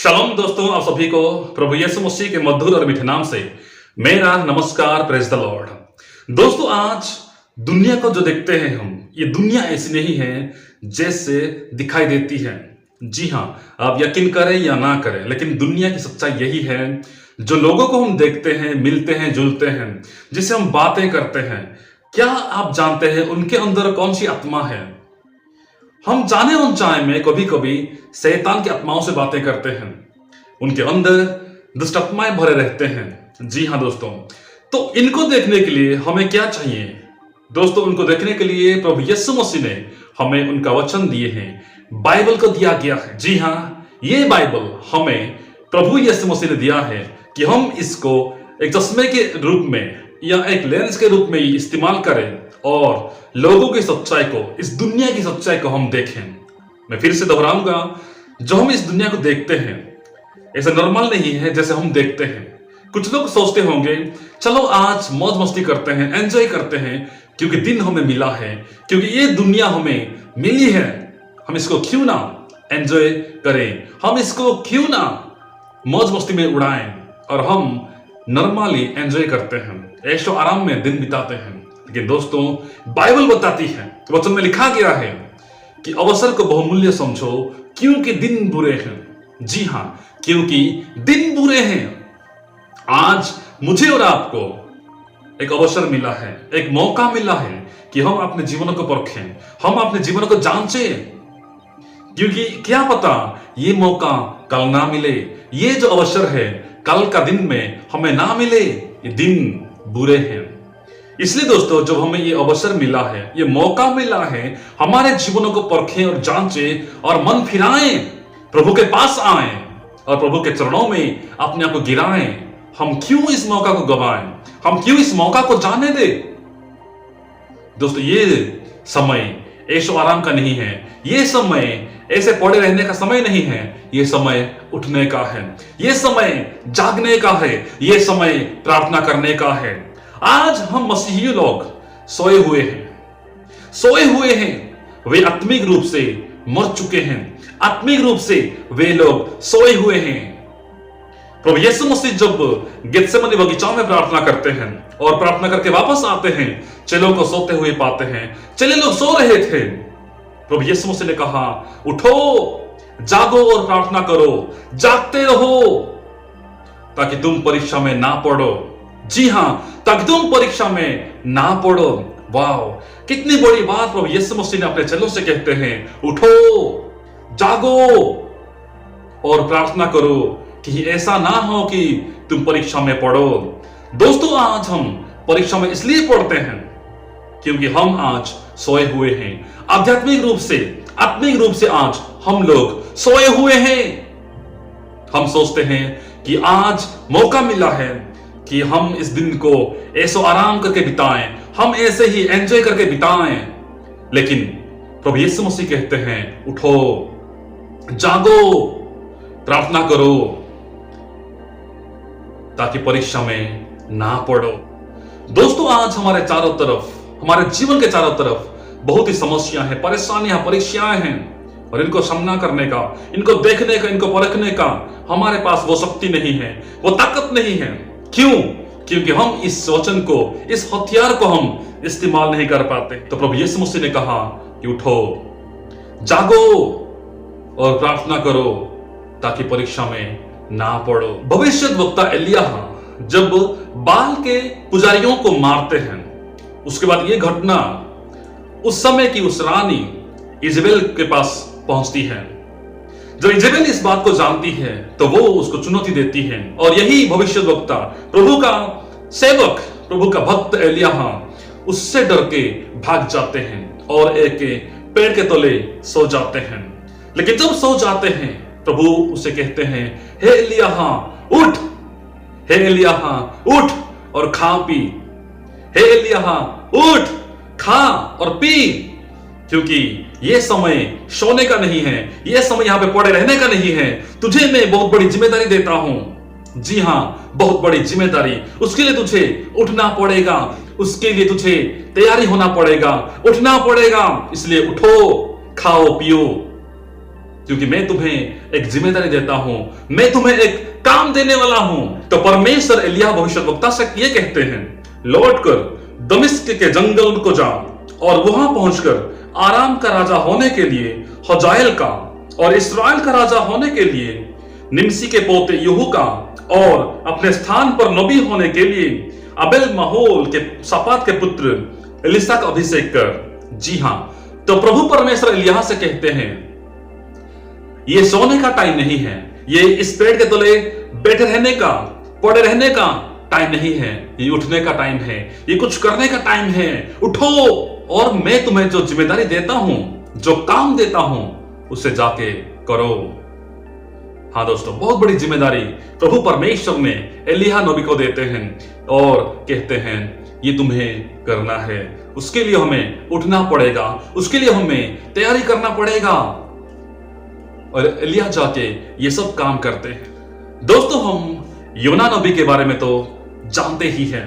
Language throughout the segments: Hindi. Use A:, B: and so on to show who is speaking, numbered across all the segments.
A: शलोम दोस्तों, आप सभी को प्रभु यीशु मसीह के मधुर और मीठे नाम से मेरा नमस्कार। Praise the Lord. दोस्तों, आज दुनिया को जो देखते हैं हम, ये दुनिया ऐसी नहीं है जैसे दिखाई देती है। जी हाँ, आप यकीन करें या ना करें, लेकिन दुनिया की सच्चाई यही है। जो लोगों को हम देखते हैं, मिलते हैं, जुलते हैं, जिससे हम बातें करते हैं, क्या आप जानते हैं उनके अंदर कौन सी आत्मा है? हम जाने अनजाने में कभी कभी शैतान की आत्माओं से बातें करते हैं। उनके अंदर दुष्ट आत्माएं भरे रहते हैं। जी हाँ दोस्तों, तो इनको देखने के लिए हमें क्या चाहिए? दोस्तों, उनको देखने के लिए प्रभु यीशु मसीह ने हमें उनका वचन दिए हैं, बाइबल को दिया गया है। जी हाँ, ये बाइबल हमें प्रभु यीशु मसीह ने दिया है कि हम इसको एक चश्मे के रूप में या एक लेंस के रूप में इस्तेमाल करें और लोगों की सच्चाई को, इस दुनिया की सच्चाई को हम देखें। मैं फिर से दोहराऊंगा, जो हम इस दुनिया को देखते हैं ऐसा नॉर्मल नहीं है जैसे हम देखते हैं। कुछ लोग सोचते होंगे चलो आज मौज मस्ती करते हैं, एंजॉय करते हैं, क्योंकि दिन हमें मिला है, क्योंकि ये दुनिया हमें मिली है, हम इसको क्यों ना एंजॉय करें, हम इसको क्यों ना मौज मस्ती में उड़ाएं। और हम नॉर्मली एंजॉय करते हैं, ऐशो आराम में दिन बिताते हैं। लेकिन दोस्तों, बाइबल बताती है, वचन में लिखा गया है कि अवसर को बहुमूल्य समझो क्योंकि दिन बुरे हैं। जी हाँ, क्योंकि दिन बुरे हैं। आज मुझे और आपको एक अवसर मिला है, एक मौका मिला है कि हम अपने जीवन को परखें, हम अपने जीवन को जांचें, क्योंकि क्या पता ये मौका कल ना मिले, ये जो अवसर है कल का दिन में हमें ना मिले। ये दिन बुरे हैं। इसलिए दोस्तों, जब हमें ये अवसर मिला है, ये मौका मिला है, हमारे जीवनों को परखें और जांचें और मन फिराएं, प्रभु के पास आएं और प्रभु के चरणों में अपने आप को गिराएं। हम क्यों इस मौका को गवाएं? हम क्यों इस मौका को जाने दें? दोस्तों, ये समय ऐशो आराम का नहीं है, ये समय ऐसे पड़े रहने का समय नहीं है, ये समय उठने का है, ये समय जागने का है, ये समय प्रार्थना करने का है। आज हम मसीही लोग सोए हुए हैं, वे आत्मिक रूप से मर चुके हैं, आत्मिक रूप से वे लोग सोए हुए हैं। प्रभु यीशु मसीह जब गेत्सेमनी बगीचा में प्रार्थना करते हैं और प्रार्थना करके वापस आते हैं, चेलों को सोते हुए पाते हैं। चेले लोग सो रहे थे। प्रभु यीशु मसीह ने कहा, उठो, जागो और प्रार्थना करो, जागते रहो ताकि तुम परीक्षा में ना पड़ो। जी हाँ, ताकि तुम परीक्षा में ना पड़ो। वाह, कितनी बड़ी बात प्रभु यीशु मसीह ने अपने चेलों से कहते हैं, उठो, जागो और प्रार्थना करो कि ऐसा ना हो कि तुम परीक्षा में पढ़ो। दोस्तों, आज हम परीक्षा में इसलिए पढ़ते हैं क्योंकि हम आज सोए हुए हैं। आध्यात्मिक रूप से, आत्मिक रूप से आज हम लोग सोए हुए हैं। हम सोचते हैं कि आज मौका मिला है कि हम इस दिन को ऐसो आराम करके बिताएं, हम ऐसे ही एंजॉय करके बिताएं। लेकिन प्रभु यीशु मसीह कहते हैं, उठो, जागो, प्रार्थना करो ताकि परीक्षा में ना पड़ो। दोस्तों, आज हमारे चारों तरफ, हमारे जीवन के चारों तरफ बहुत ही समस्याएं हैं, परेशानियां, परीक्षाएं हैं, और इनको सामना करने का, इनको देखने का, इनको परखने का हमारे पास वो शक्ति नहीं है, वो ताकत नहीं है। क्यों? क्योंकि हम इस वचन को, इस हथियार को हम इस्तेमाल नहीं कर पाते। तो प्रभु यीशु मसीह ने कहा कि उठो, जागो और प्रार्थना करो ताकि परीक्षा में ना पड़ो। भविष्यद्वक्ता एलिय्याह जब बाल के पुजारियों को मारते हैं, उसके बाद ये घटना उस समय की उस रानी इजेबेल के पास पहुंचती है। जब इजेबेल इस बात को जानती है तो वो उसको चुनौती देती है, और यही भविष्यद्वक्ता, प्रभु का सेवक, प्रभु का भक्त एलिय्याह उससे डर के भाग जाते हैं और एक पेड़ के तले सो जाते हैं। लेकिन जब सो जाते हैं, प्रभु उसे कहते हैं, हे एलिय्याह उठ, हे एलिय्याह उठ और खा पी, हे एलिय्याह उठ, खा और पी, क्योंकि यह समय सोने का नहीं है, यह समय यहां पे पड़े रहने का नहीं है। तुझे मैं बहुत बड़ी जिम्मेदारी देता हूं। जी हां, बहुत बड़ी जिम्मेदारी। उसके लिए तुझे उठना पड़ेगा, उसके लिए तुझे तैयारी होना पड़ेगा, उठना पड़ेगा। इसलिए उठो, खाओ, पियो। क्योंकि मैं तुम्हें एक जिम्मेदारी देता हूं, मैं तुम्हें एक काम देने वाला हूं। तो परमेश्वर एलिय्याह भविष्यद्वक्ता से ये कहते हैं, लौटकर दमिश्क के जंगल को जा और वहां पहुंचकर आराम का राजा होने के लिए हजाएल का और इस्राएल का राजा होने के लिए निमसी के पोते यहू का और अपने स्थान पर नबी होने के लिए अबेल महोल के सपात के पुत्र एलिशा का अभिषेक कर। जी हां, तो प्रभु परमेश्वर एलिय्याह से कहते हैं, ये सोने का टाइम नहीं है, ये इस पेड़ के तले बैठे रहने का, पड़े रहने का टाइम नहीं है, ये उठने का टाइम है, ये कुछ करने का टाइम है। उठो और मैं तुम्हें जो जिम्मेदारी देता हूं, जो काम देता हूं, उसे जाके करो। हाँ दोस्तों, बहुत बड़ी जिम्मेदारी प्रभु परमेश्वर ने एलिय्याह नबी को देते हैं और कहते हैं ये तुम्हें करना है, उसके लिए हमें उठना पड़ेगा, उसके लिए हमें तैयारी करना पड़ेगा। और एलिय्याह जाके ये सब काम करते हैं। दोस्तों, हम योना नबी के बारे में तो जानते ही हैं।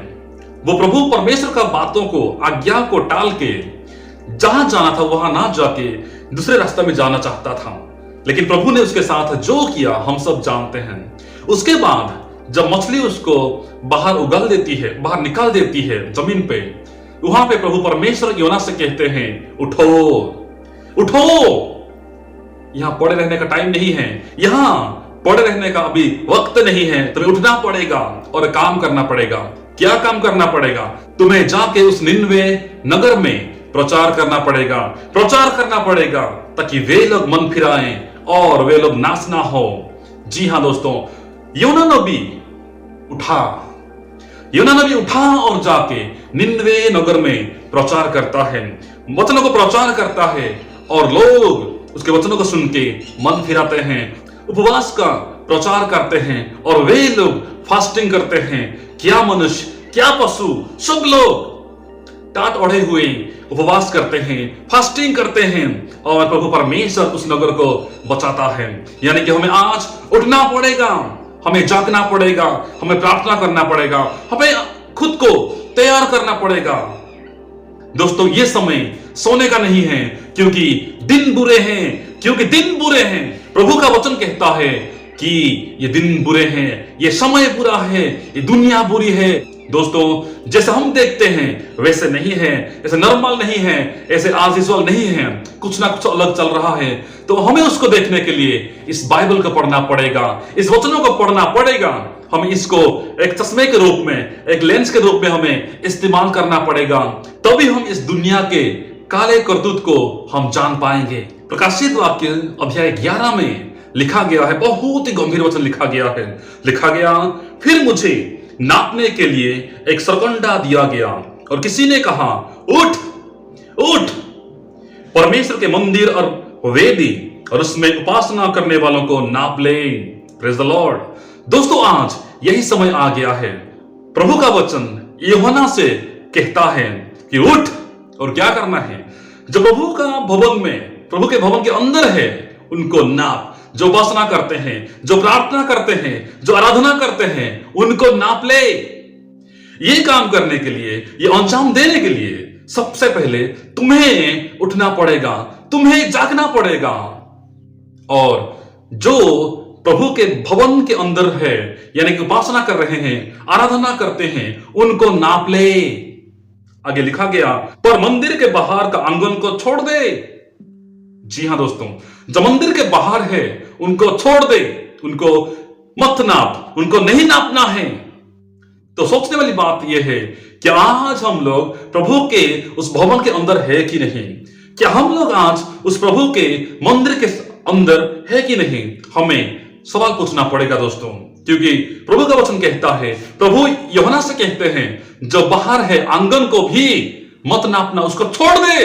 A: वो प्रभु परमेश्वर का बातों को, आज्ञा को टाल के जहां जाना था वहां ना जाके दूसरे रास्ते में जाना चाहता था, लेकिन प्रभु ने उसके साथ जो किया हम सब जानते हैं। उसके बाद जब मछली उसको बाहर उगल देती है, बाहर निकाल देती है जमीन पे, वहां पे प्रभु परमेश्वर योना से कहते हैं, उठो उठो, यहां पड़े रहने का टाइम नहीं है, यहां पड़े रहने का अभी वक्त नहीं है, तुम्हें उठना पड़ेगा और काम करना पड़ेगा। क्या काम करना पड़ेगा? तुम्हें जाके उस निनवे नगर में प्रचार करना पड़ेगा, प्रचार करना पड़ेगा, ताकि वे लोग मन फिराएं और वे लोग नाश ना हो। जी हां दोस्तों, योना नबी उठा, योना नबी उठा और जाके निनवे नगर में प्रचार करता है, वचनों को प्रचार करता है और लोग उसके वचनों को सुन के मन फिराते हैं, उपवास का प्रचार करते हैं और वे लोग फास्टिंग करते हैं। क्या मनुष्य, क्या पशु, सब लोग टाट ओढ़े हुए उपवास करते हैं, फास्टिंग करते हैं और प्रभु परमेश्वर उस नगर को बचाता है। यानी कि हमें आज उठना पड़ेगा, हमें जागना पड़ेगा, हमें प्रार्थना करना पड़ेगा, हमें खुद को तैयार करना पड़ेगा। दोस्तों, ये समय सोने का नहीं है, क्योंकि दिन बुरे हैं, क्योंकि दिन बुरे हैं। प्रभु का वचन कहता है कि ये दिन बुरे हैं, ये समय बुरा है, ये दुनिया बुरी है। दोस्तों, जैसे हम देखते हैं वैसे नहीं है, ऐसे नॉर्मल नहीं है, ऐसे आज यूजुअल नहीं है, कुछ ना कुछ अलग चल रहा है। तो हमें उसको देखने के लिए इस बाइबल को पढ़ना पड़ेगा, इस वचनों को पढ़ना पड़ेगा। हमें इसको एक चश्मे के रूप में, एक लेंस के रूप में हमें इस्तेमाल करना पड़ेगा, तभी हम इस दुनिया के काले करतूत को हम जान पाएंगे। प्रकाशित वाक्य अध्याय 11 में लिखा गया है, बहुत ही गंभीर वचन लिखा गया है। लिखा गया, फिर मुझे नापने के लिए एक सरकंडा दिया गया और किसी ने कहा, उठ उठ, परमेश्वर के मंदिर और वेदी और उसमें उपासना करने वालों को नाप ले। Praise the Lord. दोस्तों, आज यही समय आ गया है। प्रभु का वचन यूहन्ना से कहता है कि उठ और क्या करना है। जो प्रभु का भवन में, प्रभु के भवन के अंदर है, उनको नाप। जो उपासना करते हैं, जो प्रार्थना करते हैं, जो आराधना करते हैं, उनको नाप ले। ये काम करने के लिए, ये अंजाम देने के लिए सबसे पहले तुम्हें उठना पड़ेगा, तुम्हें जागना पड़ेगा। और जो प्रभु के भवन के अंदर है, यानी कि उपासना कर रहे हैं, आराधना करते हैं, उनको नाप ले। आगे लिखा गया, पर मंदिर के बाहर का आंगन को छोड़ दे। जी हां दोस्तों, जो मंदिर के बाहर है उनको छोड़ दे, उनको मत नाप, उनको नहीं नापना है। तो सोचने वाली बात यह है कि आज हम लोग प्रभु के उस भवन के अंदर है कि नहीं? क्या हम लोग आज उस प्रभु के मंदिर के अंदर है कि नहीं? हमें सवाल पूछना पड़ेगा दोस्तों, क्योंकि प्रभु का वचन कहता है, प्रभु यूहन्ना से कहते हैं, जो बाहर है आंगन को भी मत नापना, उसको छोड़ दे,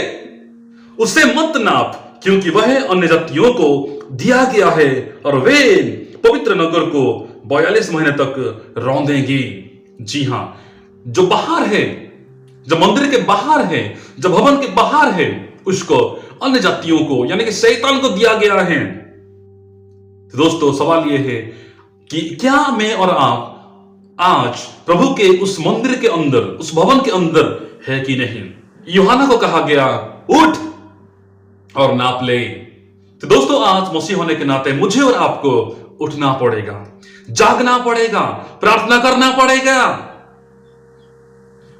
A: उसे मत नाप, क्योंकि वह अन्य जातियों को दिया गया है और वे पवित्र नगर को 42 महीने तक रौंदेंगी। जी हां, जो बाहर है, जो मंदिर के बाहर है, जो भवन के बाहर है, उसको अन्य जातियों को, यानी कि शैतान को दिया गया है। तो दोस्तों, सवाल यह है कि क्या मैं और आप आज प्रभु के उस मंदिर के अंदर, उस भवन के अंदर है कि नहीं? यूहन्ना को कहा गया, उठ और नाप ले। तो दोस्तों आज मसीह होने के नाते मुझे और आपको उठना पड़ेगा, जागना पड़ेगा, प्रार्थना करना पड़ेगा।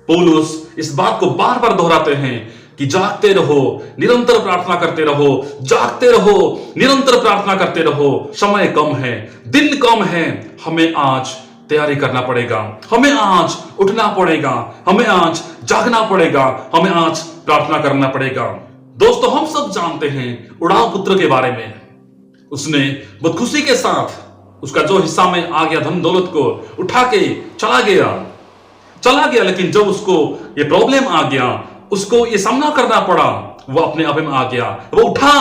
A: पौलुस इस बात को बार बार दोहराते हैं कि जागते रहो, निरंतर प्रार्थना करते रहो, जागते रहो, निरंतर प्रार्थना करते रहो। समय कम है, दिन कम है, हमें आज तैयारी करना पड़ेगा, हमें आज उठना पड़ेगा, हमें आज जागना पड़ेगा, हमें आज प्रार्थना करना पड़ेगा। दोस्तों हम सब जानते हैं उड़ाव पुत्र के बारे में। उसने बहुत खुशी के साथ उसका जो हिस्सा में आ गया धन दौलत को उठा के चला गया, लेकिन जब उसको ये प्रॉब्लम आ गया, उसको ये सामना करना पड़ा, वो अपने आप में आ गया, वो उठा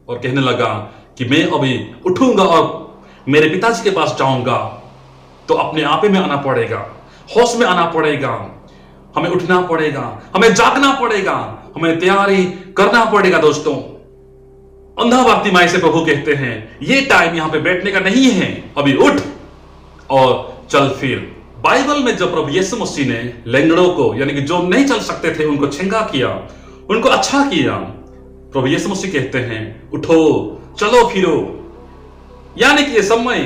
A: और कहने लगा कि मैं अभी उठूंगा और मेरे पिताजी के पास जाऊंगा। तो अपने आप में आना पड़ेगा, होश में आना पड़ेगा, हमें उठना पड़ेगा, हमें जागना पड़ेगा, हमें तैयारी करना पड़ेगा। दोस्तों अंधा बातिमाई से प्रभु कहते हैं ये टाइम यहां पे बैठने का नहीं है, अभी उठ और चल फिर। बाइबल में जब प्रभु यीशु मसीह ने लंगड़ों को, यानी कि जो नहीं चल सकते थे, उनको छंगा किया, उनको अच्छा किया, प्रभु यीशु मसीह कहते हैं उठो, चलो फिरो। यानी कि ये समय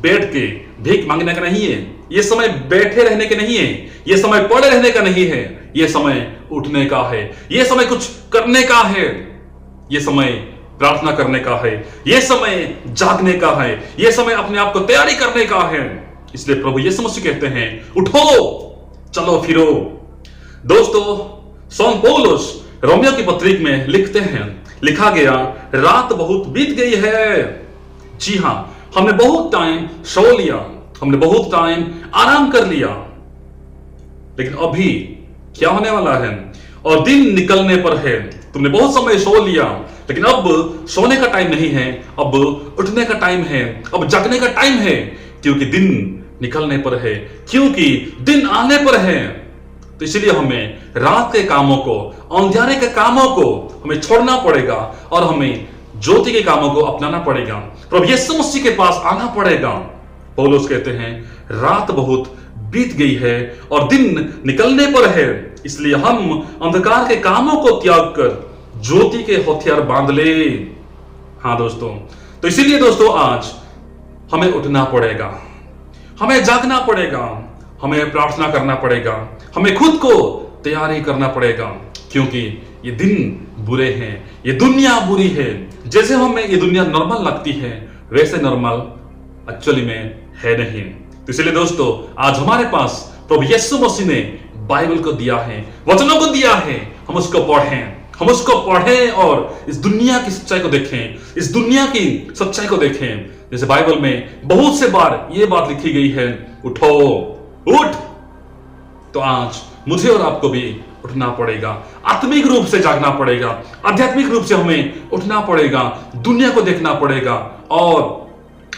A: बैठ के भीख मांगने का नहीं है, ये समय बैठे रहने के नहीं है, ये समय पड़े रहने का नहीं है, ये समय उठने का है, ये समय कुछ करने का है, ये समय प्रार्थना करने का है, ये समय जागने का है, ये समय अपने आप को तैयारी करने का है। इसलिए प्रभु यीशु मसीह कहते हैं उठो, चलो फिरो। दोस्तों सौन पौलुस रोमियो की पत्रिक में लिखते हैं, लिखा गया रात बहुत बीत गई है। जी हां, हमने बहुत टाइम सो लिया, हमने बहुत टाइम आराम कर लिया, लेकिन अभी क्या होने वाला है? और दिन निकलने पर है। तुमने बहुत समय सो लिया, लेकिन अब सोने का टाइम नहीं है, अब उठने का टाइम है, अब जगने का टाइम है, क्योंकि दिन निकलने पर है, क्योंकि दिन आने पर है। तो इसलिए हमें रात के कामों को, अंधियारे के कामों को हमें छोड़ना पड़ेगा और हमें ज्योति के कामों को अपनाना पड़ेगा, प्रभु यीशु मसीह के पास आना पड़ेगा। पौलुस कहते हैं रात बहुत बीत गई है और दिन निकलने पर है, इसलिए हम अंधकार के कामों को त्याग कर ज्योति के हथियार बांध ले। हाँ दोस्तों, तो इसीलिए दोस्तों आज हमें उठना पड़ेगा, हमें जागना पड़ेगा, हमें प्रार्थना करना पड़ेगा, हमें खुद को तैयारी करना पड़ेगा, क्योंकि ये दिन बुरे हैं, ये दुनिया बुरी है। जैसे हमें ये दुनिया नॉर्मल लगती है, वैसे नॉर्मल एक्चुअली में है नहीं। तो इसलिए दोस्तों आज हमारे पास प्रभु यीशु मसीह ने बाइबल को दिया है, वचनों को दिया है, हम उसको पढ़ें और इस दुनिया की सच्चाई को देखें, इस दुनिया की सच्चाई को देखें। जैसे बाइबल में बहुत से बार ये बात लिखी गई है, उठो, उठ। तो आज मुझे और आपको भी उठना पड़ेगा, आत्मिक रूप से जागना पड़ेगा, आध्यात्मिक रूप से हमें उठना पड़ेगा, दुनिया को देखना पड़ेगा और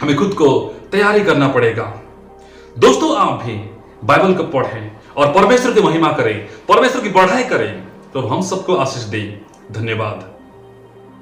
A: हमें खुद को तैयारी करना पड़ेगा। दोस्तों आप भी बाइबल को पढ़ें और परमेश्वर की महिमा करें, परमेश्वर की बढ़ाई करें, तो हम सबको आशीष दें। धन्यवाद।